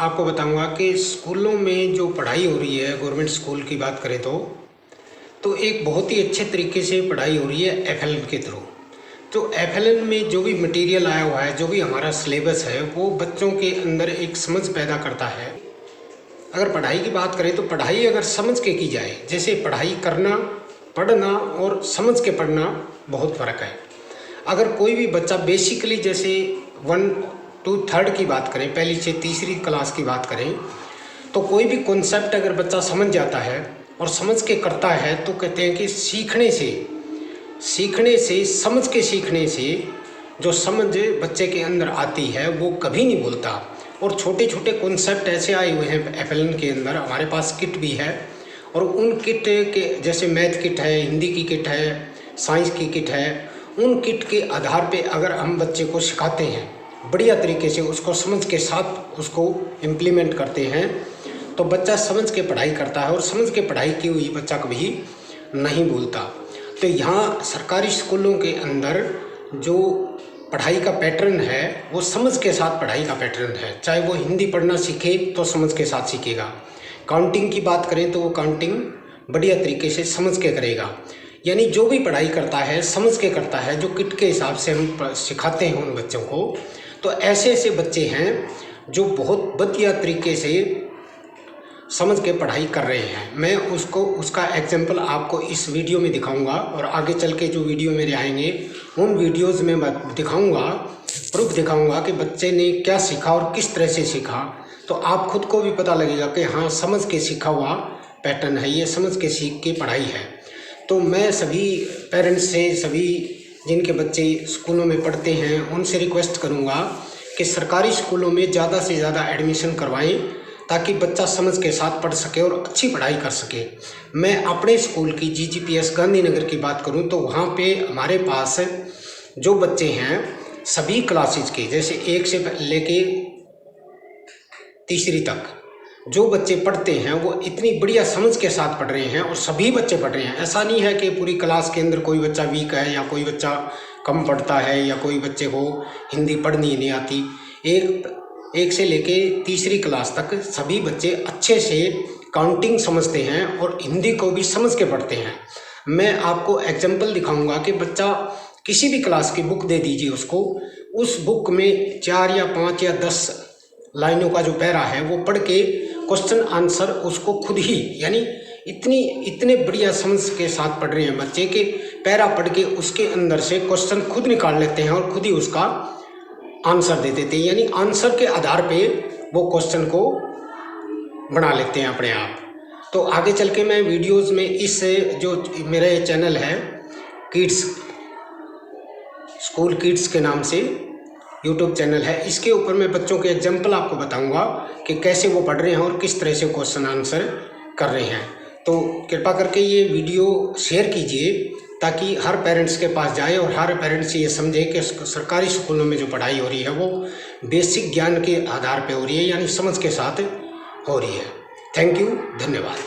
आपको बताऊंगा कि स्कूलों में जो पढ़ाई हो रही है, गवर्नमेंट स्कूल की बात करें तो एक बहुत ही अच्छे तरीके से पढ़ाई हो रही है एफएलएन के थ्रू। तो एफएलएन में जो भी मटेरियल आया हुआ है, जो भी हमारा सिलेबस है, वो बच्चों के अंदर एक समझ पैदा करता है। अगर पढ़ाई की बात करें तो पढ़ाई अगर समझ के की जाए, जैसे पढ़ाई करना, पढ़ना और समझ के पढ़ना बहुत फ़र्क है। अगर कोई भी बच्चा बेसिकली जैसे 1 to 3rd की बात करें, पहली से तीसरी क्लास की बात करें, तो कोई भी कॉन्सेप्ट अगर बच्चा समझ जाता है और समझ के करता है तो कहते हैं कि सीखने से समझ के सीखने से जो समझ बच्चे के अंदर आती है वो कभी नहीं भूलता। और छोटे छोटे कॉन्सेप्ट ऐसे आए हुए हैं एफएलएन के अंदर, हमारे पास किट भी है, और उन किट के जैसे मैथ किट है, हिंदी की किट है, साइंस की किट है, उन किट के आधार पे अगर हम बच्चे को सिखाते हैं बढ़िया तरीके से, उसको समझ के साथ उसको इम्प्लीमेंट करते हैं, तो बच्चा समझ के पढ़ाई करता है और समझ के पढ़ाई की हुई बच्चा कभी नहीं भूलता। तो यहाँ सरकारी स्कूलों के अंदर जो पढ़ाई का पैटर्न है वो समझ के साथ पढ़ाई का पैटर्न है। चाहे वो हिंदी पढ़ना सीखे तो समझ के साथ सीखेगा, काउंटिंग की बात करें तो वो काउंटिंग बढ़िया तरीके से समझ के करेगा। यानी जो भी पढ़ाई करता है समझ के करता है, जो किट के हिसाब से हम सिखाते हैं उन बच्चों को। तो ऐसे ऐसे बच्चे हैं जो बहुत बढ़िया तरीके से समझ के पढ़ाई कर रहे हैं। मैं उसका एग्जाम्पल आपको इस वीडियो में दिखाऊंगा, और आगे चल के जो वीडियो मेरे आएंगे उन वीडियोस में मैं दिखाऊंगा, प्रूफ दिखाऊंगा कि बच्चे ने क्या सीखा और किस तरह से सीखा। तो आप खुद को भी पता लगेगा कि हाँ, समझ के सीखा हुआ पैटर्न है ये, समझ के सीख के पढ़ाई है। तो मैं सभी पेरेंट्स से, सभी जिनके बच्चे स्कूलों में पढ़ते हैं, उनसे रिक्वेस्ट करूँगा कि सरकारी स्कूलों में ज़्यादा से ज़्यादा एडमिशन करवाएं, ताकि बच्चा समझ के साथ पढ़ सके और अच्छी पढ़ाई कर सके। मैं अपने स्कूल की जीजीपीएस गांधीनगर की बात करूं तो वहाँ पे हमारे पास जो बच्चे हैं सभी क्लासेज के, जैसे 1 से लेके तीसरी तक जो बच्चे पढ़ते हैं वो इतनी बढ़िया समझ के साथ पढ़ रहे हैं, और सभी बच्चे पढ़ रहे हैं। ऐसा नहीं है कि पूरी क्लास के अंदर कोई बच्चा वीक है या कोई बच्चा कम पढ़ता है या कोई बच्चे को हिंदी पढ़नी नहीं आती। एक से लेके तीसरी क्लास तक सभी बच्चे अच्छे से काउंटिंग समझते हैं और हिंदी को भी समझ के पढ़ते हैं। मैं आपको एग्जाम्पल दिखाऊंगा कि बच्चा किसी भी क्लास की बुक दे दीजिए उसको, उस बुक में 4 या 5 या 10 लाइनों का जो पैरा है वो पढ़ के क्वेश्चन आंसर उसको खुद ही, यानी इतने बढ़िया समझ के साथ पढ़ रहे हैं बच्चे के पैरा पढ़ के उसके अंदर से क्वेश्चन खुद निकाल लेते हैं और खुद ही उसका आंसर दे देते हैं। यानी आंसर के आधार पे वो क्वेश्चन को बना लेते हैं अपने आप। तो आगे चल के मैं वीडियोस में इस जो मेरा ये चैनल है किड्स, स्कूल किड्स के नाम से यूट्यूब चैनल है, इसके ऊपर मैं बच्चों के एग्जाम्पल आपको बताऊंगा कि कैसे वो पढ़ रहे हैं और किस तरह से क्वेश्चन आंसर कर रहे हैं। तो कृपा करके ये वीडियो शेयर कीजिए ताकि हर पेरेंट्स के पास जाए और हर पेरेंट्स ये समझे कि सरकारी स्कूलों में जो पढ़ाई हो रही है वो बेसिक ज्ञान के आधार पे हो रही है, यानी समझ के साथ हो रही है। थैंक यू, धन्यवाद।